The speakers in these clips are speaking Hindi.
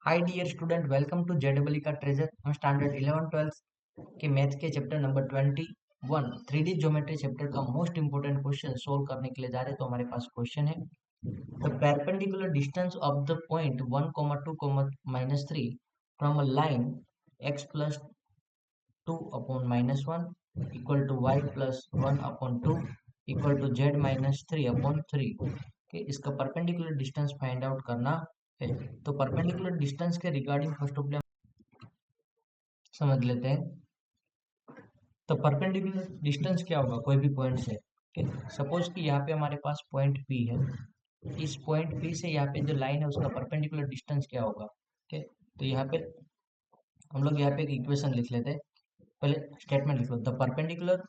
Hi dear student, welcome to जेडबल का ट्रेजर। हम स्टैंडर्ड 11-12 के मैथ के chapter number 21 3D geometry chapter का मोस्ट इंपोर्टेंट क्वेश्चन सोल्व करने के लिए जा रहे हैं। तो हमारे पास क्वेश्चन है, the perpendicular distance of the point 1,2,-3 from a line x plus 2 upon -1 equal to y plus 1 upon 2 equal to z minus 3 upon 3 के इसका परपेंडिकुलर डिस्टेंस फाइंड आउट करना है। तो परपेंडिकुलर डिस्टेंस के रिगार्डिंग फर्स्ट ऑफ ऑल समझ लेते हैं। तो परपेंडिकुलर डिस्टेंस क्या होगा कोई भी पॉइंट से। सपोज कि यहाँ पे हमारे पास पॉइंट P है, इस पॉइंट P से यहाँ पे जो लाइन है उसका परपेंडिकुलर डिस्टेंस क्या होगा। ठीक, तो यहाँ पे हम लोग यहाँ पे एक इक्वेशन लिख लेते हैं। पहले स्टेटमेंट लिख लो, the perpendicular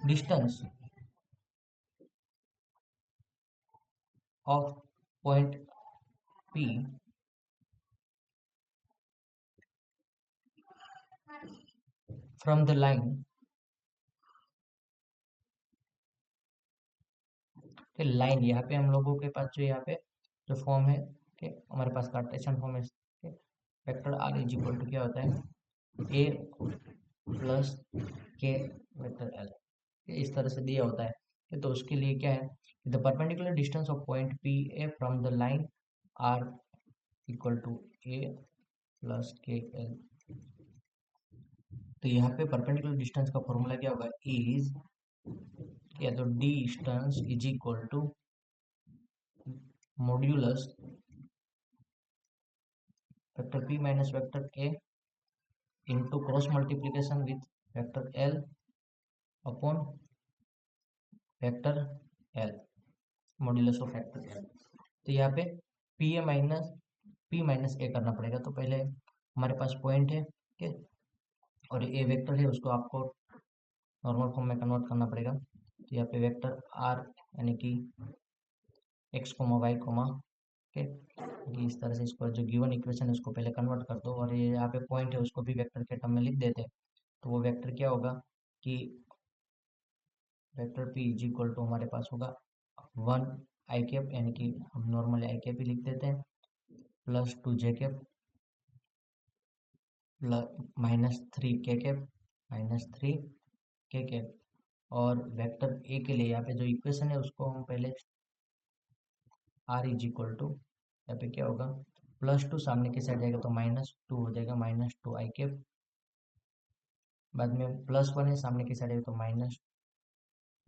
distance of point P from the line, line यहाँ पे हम लोगों के पास जो यहाँ पे जो फॉर्म है, ठीक, हमारे पास कार्टेशियन फॉर्म है। Vector R is equal to क्या होता है, A plus K vector L, इस तरह से दिया होता है। तो उसके लिए क्या है, the perpendicular distance of point P A from the line R equal to A plus K L. तो यहाँ पे परपेंडिकुलर डिस्टेंस का फॉर्मूला क्या होगा, इज या तो distance is equal to modulus vector p minus vector a into cross multiplication with vector l upon vector l, modulus of vector l। तो यहाँ पे p माइनस a करना पड़ेगा। तो पहले हमारे पास पॉइंट है, ठीक है, और ए वेक्टर है, उसको आपको नॉर्मल फॉर्म में कन्वर्ट करना पड़ेगा। तो यहाँ पे वेक्टर r यानी कि x, y, कि इस तरह से इसको जो गिवन इक्वेशन है उसको पहले कन्वर्ट कर दो, और ये यहाँ पे पॉइंट है उसको भी वेक्टर के टर्म में लिख देते हैं। तो वो वेक्टर क्या होगा कि vector p is equal to हमारे पास होगा 1 आई कैप, यानी कि हम नॉर्मल आई कैप ही लिख देते हैं, प्लस 2 जे कैप प्लस -3 के कैप। और वेक्टर ए के लिए यहाँ पे जो इक्वेशन है उसको हम पहले आर इज इक्वल टू, यहाँ पे क्या होगा, +2 सामने की साइड जाएगा तो -2 हो जाएगा, -2 आई कैप, बाद में +1 है सामने की साइड जाएगा तो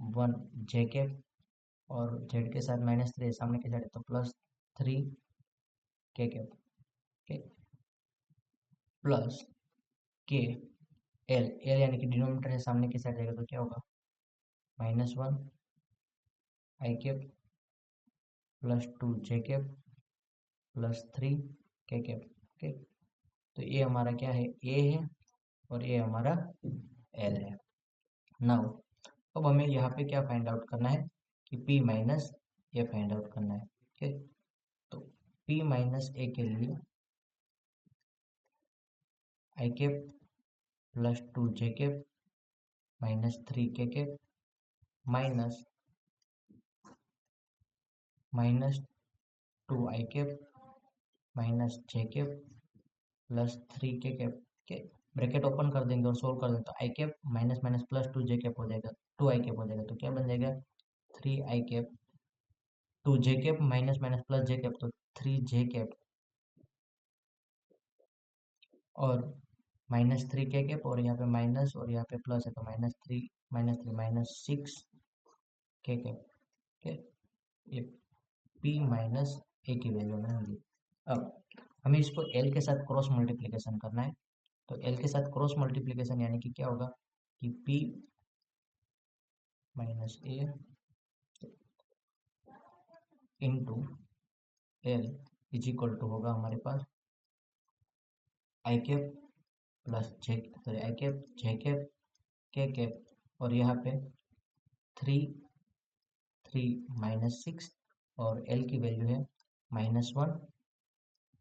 -1 जे कैप, और जेड के साथ -3 सामने के साइड है तो +3 के कैप, प्लस के एल यानी कि डिनोमिनेटर है सामने की साइड जाएगा तो क्या होगा, -1 आई कैप +2 जे कैप +3 के कैप। ओके, तो ये हमारा क्या है, ए है, और ये हमारा एल है। नाउ अब हमें यहाँ पे क्या फाइंड आउट करना है कि p माइनस ए फाइंड आउट करना है। ठीक, तो p माइनस ए के लिए आई कैप +2 जे कैप -3 के कैप -2 आई कैप जे कैप +3 के कैप के ब्रैकेट ओपन कर देंगे और सोल्व कर देंगे तो आई कैप माइनस माइनस +2 जे कैप हो जाएगा, 2 आई कैप हो जाएगा। तो क्या बन जाएगा, 3 आई कैप 2 जे कैप माइनस माइनस प्लस जे कैप तो 3 जे कैप, और -3 के कैप, और यहाँ पे माइनस और यहाँ पे प्लस है तो -3 -6 के कैप। ठीक, ये p माइनस ए की वैल्यू मैंने ली। अब हमें इसको l के साथ क्रॉस मल्टीप्लिकेशन करना है। तो l के साथ क्रॉस मल्टीप्लिकेशन यानी कि क्या होगा कि p minus a into l is equal to होगा हमारे पास i cap plus j, sorry i cap j cap k cap, और यहाँ पे 3 -6, और एल की वैल्यू है -1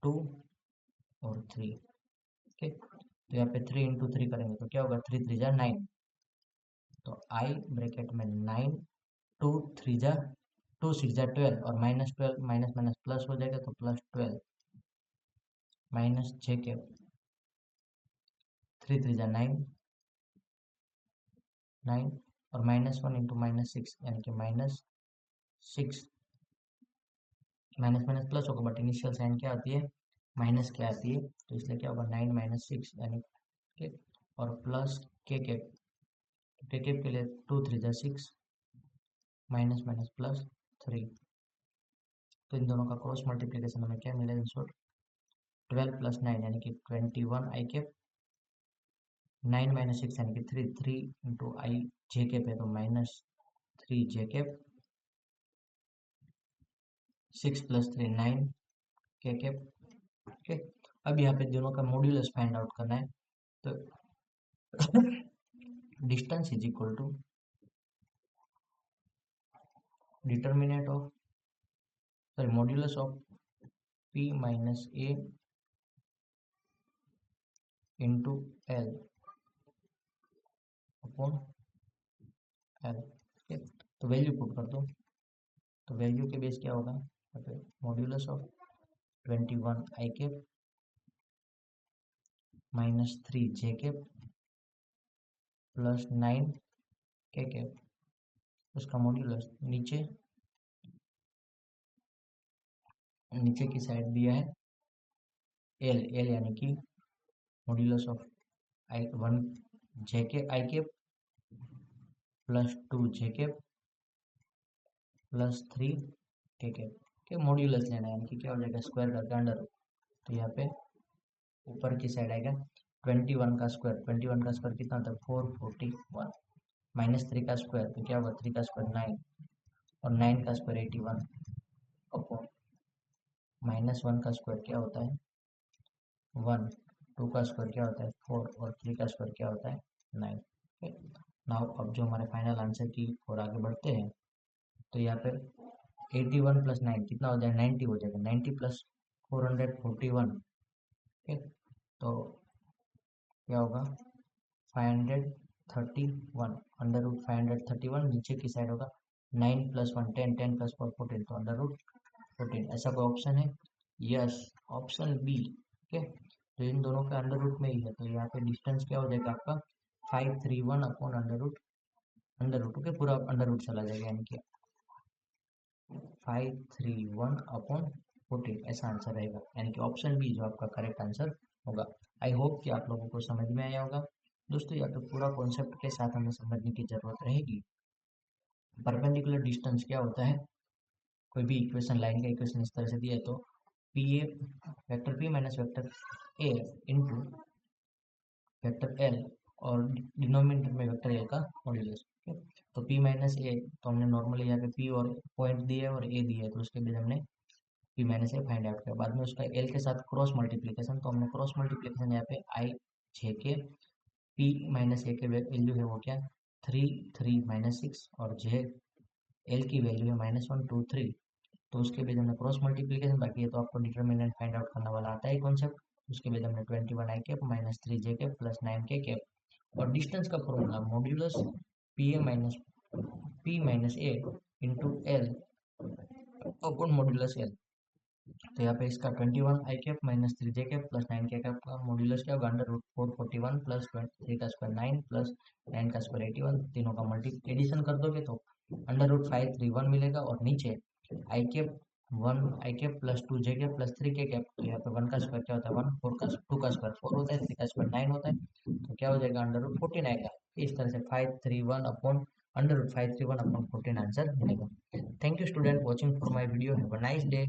2 और 3। ठीक, तो यहाँ पे 3 × 3 करेंगे तो क्या होगा, 3 3 जा 9, तो आई ब्रैकेट में 9 2 3 जा 2 6 जा 12 और माइनस 12 माइनस माइनस प्लस हो जाएगा तो प्लस 12 माइनस जे कैप 3 3 जा 9 9 और माइनस 1 इंटू माइनस 6 यानी कि माइनस 6 माइनस माइनस प्लस होगा बट इनिशियल साइन क्या आती है माइनस क्या आती है तो इसलिए क्या होगा 9 माइनस 6 यानी के और प्लस के कैप के लिए 2 3 जा 6 माइनस माइनस प्लस 3 तो इन दोनों का क्रॉस मल्टीप्लीकेशन हमें क्या मिलेगा इन शॉर्ट 12 प्लस 9 यानी कि 21 आई कैप 9 माइनस 6 यानी कि 3 3 इंटू आई जे कैप है तो माइनस 3 जे कैप 6 प्लस 3 9 के कैप ओके। अब यहाँ पे दोनों का मॉड्यूलस फाइंड आउट करना है तो distance is equal to determinant of sorry modulus of p minus a into L upon L okay. तो वैल्यू पुट कर दो तो वैल्यू के बेस क्या होगा modulus of 21 I cap minus 3 J cap plus 9 के कैप उसका मॉड्यूलस नीचे की साइड दिया है एल एल यानी कि मॉड्यूलस ऑफ आई 1 जे के आई कैप प्लस 2 जे कैप प्लस 3 के कैप के मॉड्यूलस लेना है यानी कि क्या हो जाएगा स्क्वायर करके अंडर तो यहाँ पे ऊपर की साइड आएगा 21 का स्क्वायर कितना था 441 माइनस 3 का स्क्वायर तो क्या होगा 3 का स्क्वायर 9 और 9 का स्क्वायर 81 अपॉन माइनस 1 का स्क्वायर क्या होता है 1 2 का स्क्वायर क्या होता है 4 और 3 का स्क्वायर क्या होता है 9 नाउ अब जो हमारे फाइनल आंसर की और आगे बढ़ते हैं तो यहाँ पे 81 प्लस 9 कितना हो जाएगा 90 हो जाएगा 90 प्लस 441 ठीक तो क्या होगा 531 अंडर रूट 531 नीचे की साइड होगा 9 प्लस 1 10 10 प्लस 4 14 तो अंडर रूट 14 ऐसा कोई ऑप्शन है यस ऑप्शन बी ओके। तो इन दोनों के अंडर रूट में ही है तो यहाँ पे डिस्टेंस क्या हो जाएगा आपका 531 अपॉन अंडर रूट ओके पूरा अंडर रूट चला जाएगा यानी कि 531 अपॉन 14 ऐसा आंसर रहेगा यानी कि ऑप्शन बी जो आपका करेक्ट आंसर होगा। आई होप कि आप लोगों को समझ में आया होगा दोस्तों। यहाँ पे पूरा कॉन्सेप्ट के साथ हमें समझने की जरूरत रहेगी। परपेंडिकुलर डिस्टेंस क्या होता है कोई भी इक्वेशन लाइन का इक्वेशन इस तरह से दिया है तो P A vector P minus vector A into vector L और डिनोमिनेटर में वेक्टर एल का मॉड्यूलस तो पी माइनस ए तो हमने नॉर्मली यहाँ पे पी और पॉइंट दिया है और ए दिया है तो उसके बीच हमने पी माइनस ए फाइंड आउट किया बाद में उसका एल के साथ क्रॉस मल्टीप्लीकेशन तो हमने क्रॉस मल्टीप्लीकेशन यहाँ पे आई जे के पी माइनस ए के वैल्यू है वो क्या 3 3 माइनस 6 और जे एल की वैल्यू है -1 2 3 तो उसके बाद हमने क्रॉस मल्टीप्लीकेशन बाकी है तो आपको डिटर्मिनेंट फाइंड आउट करने वाला आता है कॉन्सेप्ट। उसके बाद हमने 21 आई कैप माइनस 3 जे कैप प्लस 9 के कैप और डिस्टेंस का formula modulus p minus a into L upon modulus l तो यहाँ पे इसका 21 आई कैप माइनस 3 जे कैप प्लस 9 के कैप का मॉड्यूलस क्या होगा अंडर रूट 441 प्लस 3 का स्क्वायर 9 प्लस 9 का स्क्वायर 81 तीनों का मल्टी एडिशन कर दोगे तो अंडर रूट 531 मिलेगा और नीचे आई कैप 1 आई कैप प्लस 2 जे कैप प्लस 3 के कैप तो यहाँ पे 1 का स्क्वायर क्या होता है 1 4 का 2 का स्क्वायर 4 होता है 3 का स्क्वायर 9 होता है तो क्या हो जाएगा अंडर रूट 14 आएगा। इस तरह से 531 upon under root 531 upon 14 answer मिलेगा। Thank you student watching for my video have a nice day.